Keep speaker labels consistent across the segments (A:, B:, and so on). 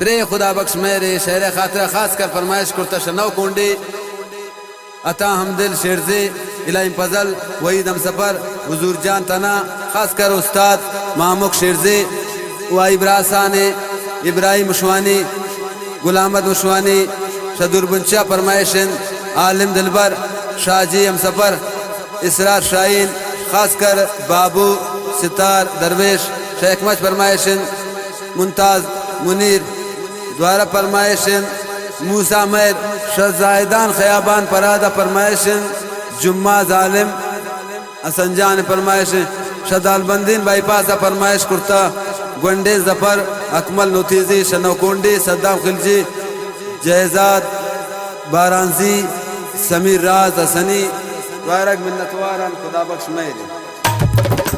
A: pray खुदा बख्श मेरे शहर खातिर खास कर फरमाइश करता शनौ कुंडी अता हम दिल शेरजे इलाही फजल वहीद हम सफर हुजूर जान तना खास कर उस्ताद मामुक शेरजे वाई ब्रासाने इब्राहिम मुशवानी गुलामद मुशवानी शदुर बुंचा फरमाइशन आलिम दिलबर शाहजी हम सफर इसरार शाहीन खास कर बाबू सितार दरवेश शेख मच फरमाइशन मुमताज मुनीर द्वारा फरमाइशन मूसा मैर शहजायदान खयाबान परादा फरमाइशन जुम्मा जालिम असंजान फरमाइश शदालबंदीन बाईपासा फरमाइश कुर्ता गुंडे जफर अकमल नुतीजी शनौकुंडी सद्दाम खिलजी जयजाद बारांजी समीर राज हसनी वारक मिन्नतवारन खुदा बख्श मेरे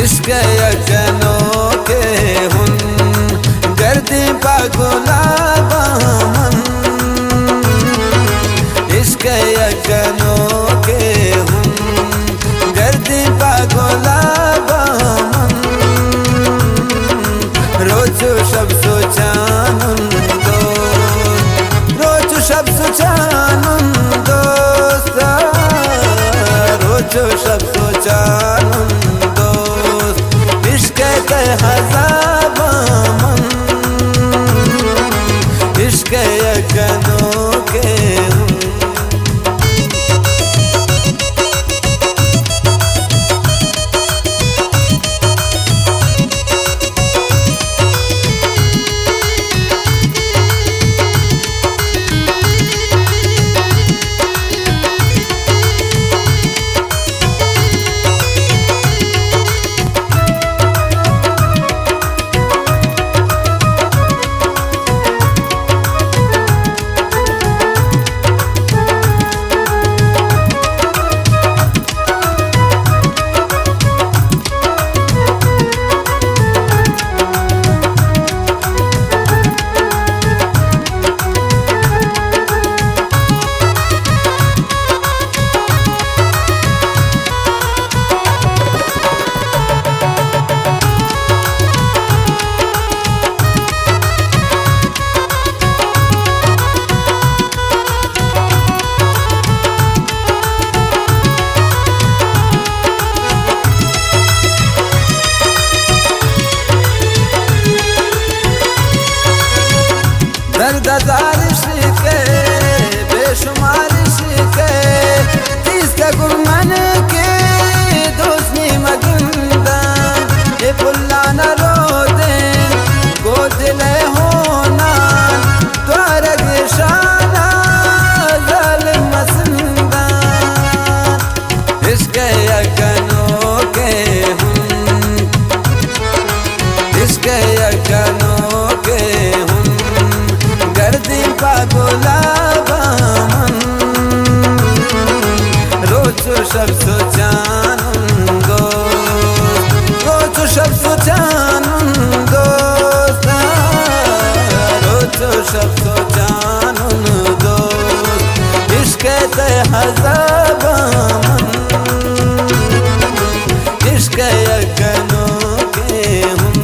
A: इश्क यकनों के हुन गर्दी पागुला बामन इश्क यकनों के हुन गर्दी पागुला बामन रोजो शब सोचानुन दो रोजो शब सोचानुन दोस्त रोजो शब सोचानुन हज़ाबामन इश्क यकनों के दर्दार शिके बेशुमार शिके तीसका गुरमन के दोस्ती मगिंदा ये पुल्ला न रो दे गोदले होना द्वारग शाना जालिम मसंदा इश्क यकनों के हुन इश्क यकनों के हुन गर्दी पागुला बामन रोजो शब सोचानुन दो रोजो शब सोचानुन दोस्त रोजो शब सोचानुन दोस्त इश्क हज़ाबामन इश्क यकनों के हुन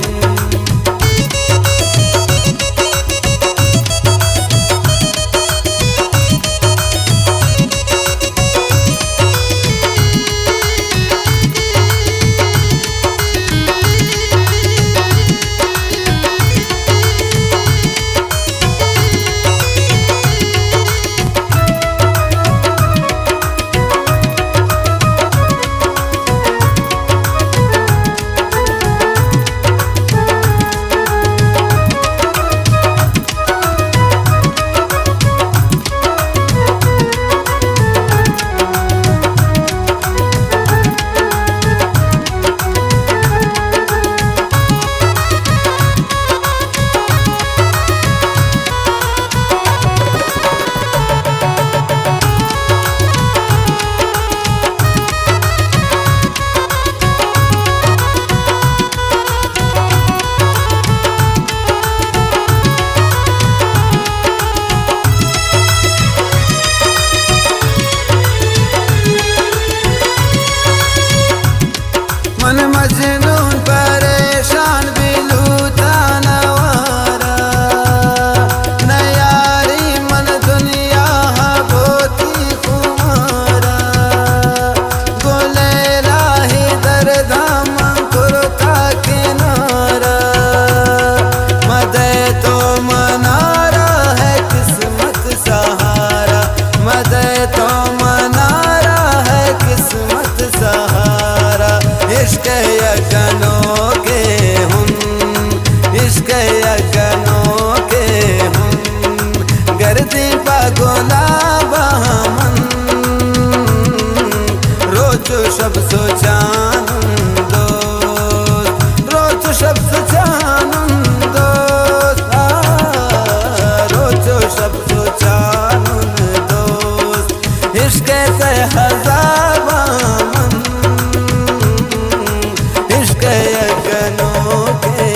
A: शब सोचानुन दोस्त रोचो शब सोचानुन दोस्त रोचो शब सोचानुन दोस्त इश्क से हज़ावा मन इश्क यकनों के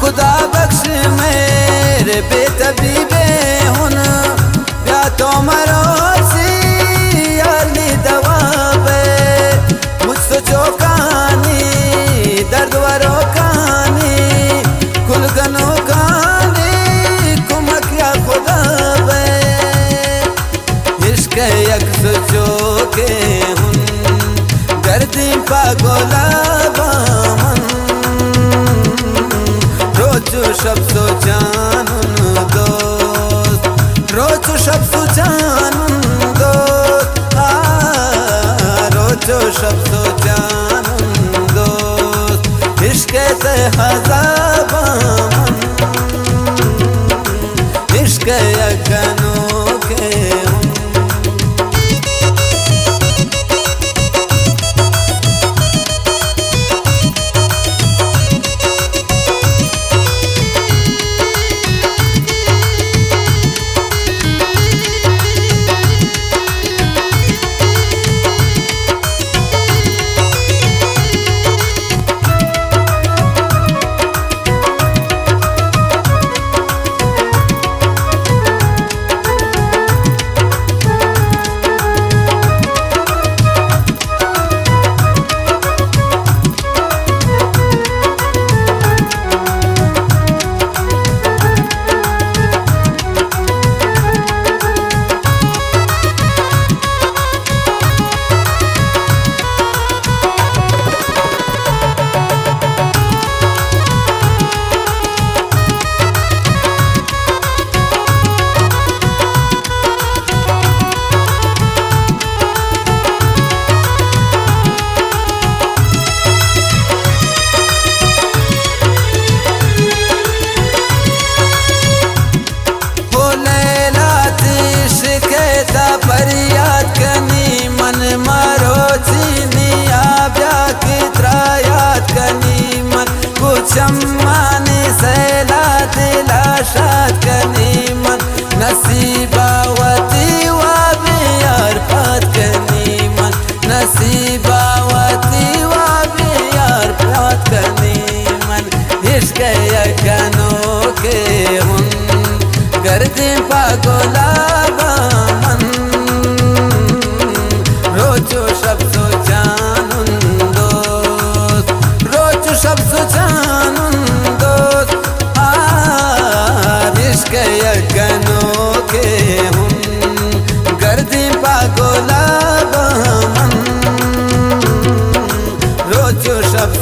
A: खुदा बख्श मेरे बेतबीबे हुन या तो मरो सी अली दवाबे मुझसे चौकानी दर्द वरो कानी कुलगनो कानी कुमक या खुदा बे इश्क यक्स चौके हुन गर्दी पागोला बामन रोचो शब सोचानुन दोस्त रोचो शब सोचानुन दोस्त रोचो शब सोचानुन दोस्त इश्क से हज़ावा मन इश्क यकनों के फरियाद कनी मन मारो चीनी आब्या की त्रायाद कनी मन कुछ अम्मानी सैला दिलाशात कनी मन नसीबावती वाबियार पात कनी मन नसीबावती वाबियार पात कनी मन इश्क यकनों के हुन गर्दी पागोला मन रोचो शब सोचानुन दोस्त रोचो शब सोचानुन दोस्त इश्क यकनों के हुन गर्दी पागोला मन रोचो शब